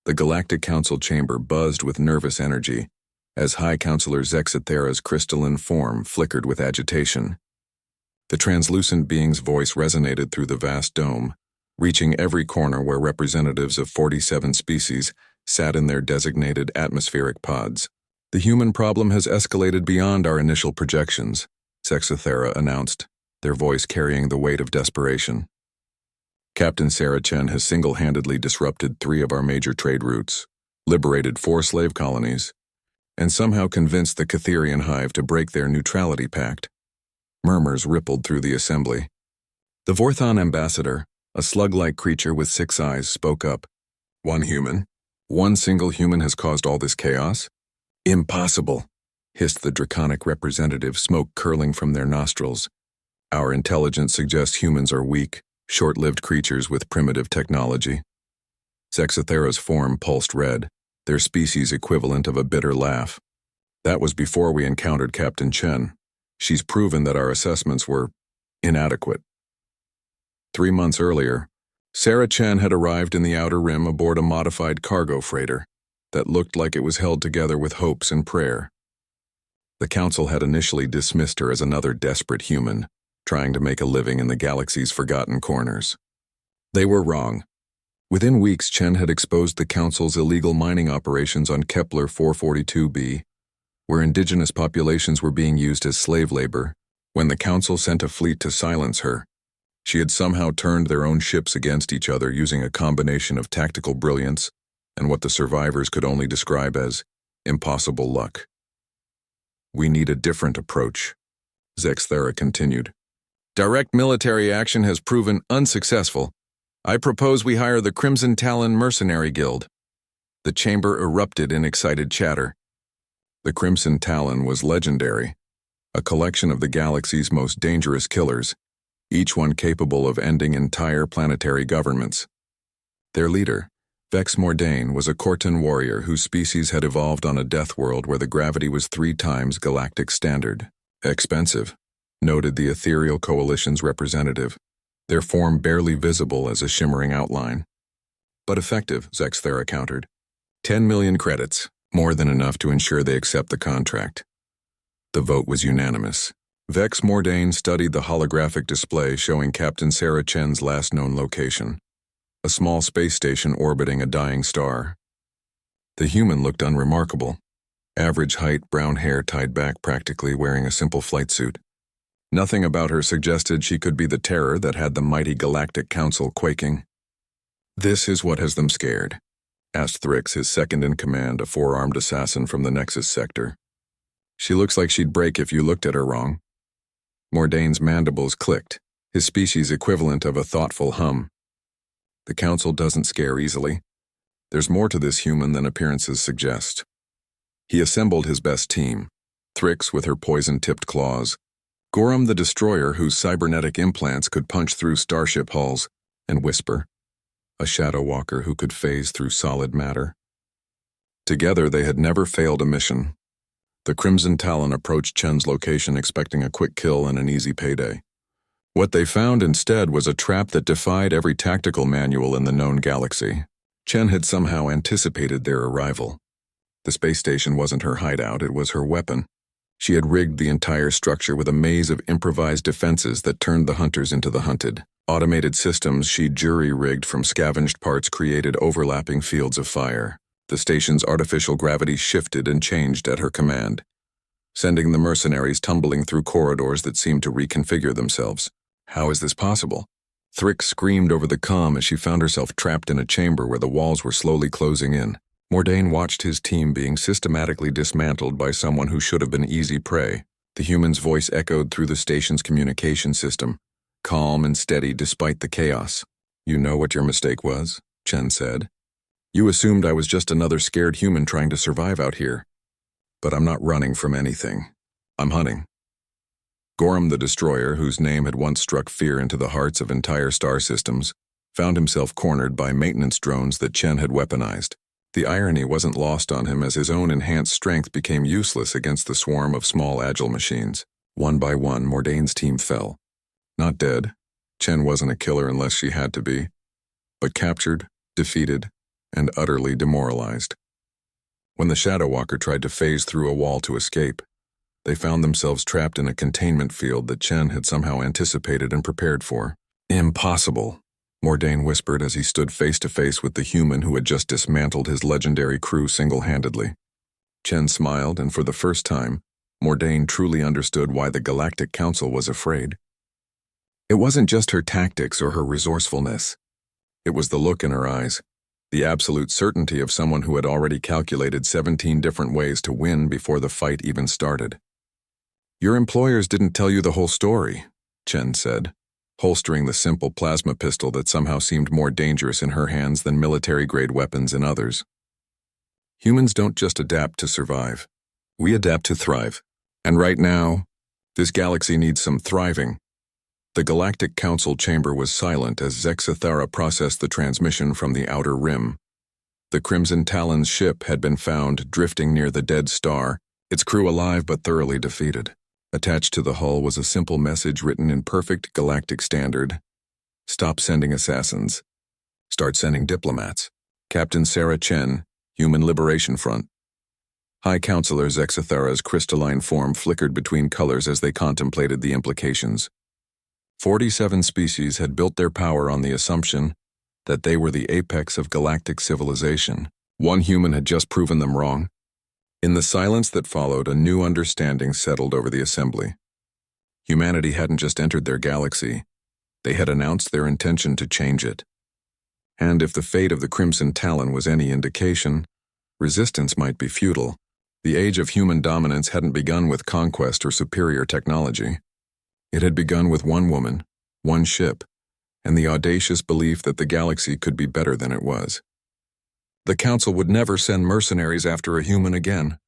The Galactic Council chamber buzzed with nervous energy as High Counselor Zexithera's crystalline form flickered with agitation. The translucent being's voice resonated through the vast dome, reaching every corner where representatives of 47 species sat in their designated atmospheric pods. The human problem has escalated beyond our initial projections, Zexithera announced, their voice carrying the weight of desperation. Captain Sarah Chen has single-handedly disrupted 3 of our major trade routes, liberated 4 slave colonies, and somehow convinced the Catherian Hive to break their neutrality pact. Murmurs rippled through the assembly. The Vorthon ambassador, a slug-like creature with 6 eyes, spoke up. One human? One single human has caused all this chaos? Impossible, hissed the draconic representative, smoke curling from their nostrils. Our intelligence suggests humans are weak, short-lived creatures with primitive technology. Zexithera's form pulsed red, their species equivalent of a bitter laugh. That was before we encountered Captain Chen. She's proven that our assessments were inadequate. 3 months earlier, Sarah Chen had arrived in the Outer Rim aboard a modified cargo freighter that looked like it was held together with hopes and prayer. The Council had initially dismissed her as another desperate human, trying to make a living in the galaxy's forgotten corners. They were wrong. Within weeks, Chen had exposed the Council's illegal mining operations on Kepler 442b, where indigenous populations were being used as slave labor. When the Council sent a fleet to silence her, she had somehow turned their own ships against each other using a combination of tactical brilliance and what the survivors could only describe as impossible luck. We need a different approach, Zexithera continued. Direct military action has proven unsuccessful. I propose we hire the Crimson Talon Mercenary Guild. The chamber erupted in excited chatter. The Crimson Talon was legendary, a collection of the galaxy's most dangerous killers, each one capable of ending entire planetary governments. Their leader, Vex Mordain, was a Cortan warrior whose species had evolved on a death world where the gravity was 3 times galactic standard. Expensive, noted the Ethereal Coalition's representative, their form barely visible as a shimmering outline. But effective, Zexithera countered. 10 million credits, more than enough to ensure they accept the contract. The vote was unanimous. Vex Mordain studied the holographic display showing Captain Sarah Chen's last known location, a small space station orbiting a dying star. The human looked unremarkable. Average height, brown hair tied back practically, wearing a simple flight suit. Nothing about her suggested she could be the terror that had the mighty Galactic Council quaking. This is what has them scared, asked Thrix, his second-in-command, a 4-armed assassin from the Nexus sector. She looks like she'd break if you looked at her wrong. Mordain's mandibles clicked, his species equivalent of a thoughtful hum. The Council doesn't scare easily. There's more to this human than appearances suggest. He assembled his best team, Thrix with her poison-tipped claws, Gorham the Destroyer whose cybernetic implants could punch through starship hulls, and Whisper, a shadow walker who could phase through solid matter. Together they had never failed a mission. The Crimson Talon approached Chen's location expecting a quick kill and an easy payday. What they found instead was a trap that defied every tactical manual in the known galaxy. Chen had somehow anticipated their arrival. The space station wasn't her hideout, it was her weapon. She had rigged the entire structure with a maze of improvised defenses that turned the hunters into the hunted. Automated systems she'd jury-rigged from scavenged parts created overlapping fields of fire. The station's artificial gravity shifted and changed at her command, sending the mercenaries tumbling through corridors that seemed to reconfigure themselves. How is this possible? Thrix screamed over the comm as she found herself trapped in a chamber where the walls were slowly closing in. Mordain watched his team being systematically dismantled by someone who should have been easy prey. The human's voice echoed through the station's communication system, calm and steady despite the chaos. You know what your mistake was, Chen said. You assumed I was just another scared human trying to survive out here. But I'm not running from anything. I'm hunting. Gorham the Destroyer, whose name had once struck fear into the hearts of entire star systems, found himself cornered by maintenance drones that Chen had weaponized. The irony wasn't lost on him as his own enhanced strength became useless against the swarm of small agile machines. One by one, Mordain's team fell. Not dead. Chen wasn't a killer unless she had to be. But captured, defeated, and utterly demoralized. When the Shadow Walker tried to phase through a wall to escape, they found themselves trapped in a containment field that Chen had somehow anticipated and prepared for. Impossible, Mordain whispered as he stood face to face with the human who had just dismantled his legendary crew single-handedly. Chen smiled, and for the first time, Mordain truly understood why the Galactic Council was afraid. It wasn't just her tactics or her resourcefulness. It was the look in her eyes, the absolute certainty of someone who had already calculated 17 different ways to win before the fight even started. "Your employers didn't tell you the whole story," Chen said, holstering the simple plasma pistol that somehow seemed more dangerous in her hands than military-grade weapons in others. "Humans don't just adapt to survive. We adapt to thrive. And right now, this galaxy needs some thriving." The Galactic Council chamber was silent as Zexathara processed the transmission from the outer rim. The Crimson Talon's ship had been found drifting near the dead star, its crew alive but thoroughly defeated. Attached to the hull was a simple message written in perfect galactic standard. "Stop sending assassins. Start sending diplomats. Captain Sarah Chen, Human Liberation Front." High Counselor Zexathara's crystalline form flickered between colors as they contemplated the implications. 47 species had built their power on the assumption that they were the apex of galactic civilization. One human had just proven them wrong. In the silence that followed, a new understanding settled over the assembly. Humanity hadn't just entered their galaxy, they had announced their intention to change it. And if the fate of the Crimson Talon was any indication, resistance might be futile. The age of human dominance hadn't begun with conquest or superior technology. It had begun with one woman, one ship, and the audacious belief that the galaxy could be better than it was. The Council would never send mercenaries after a human again.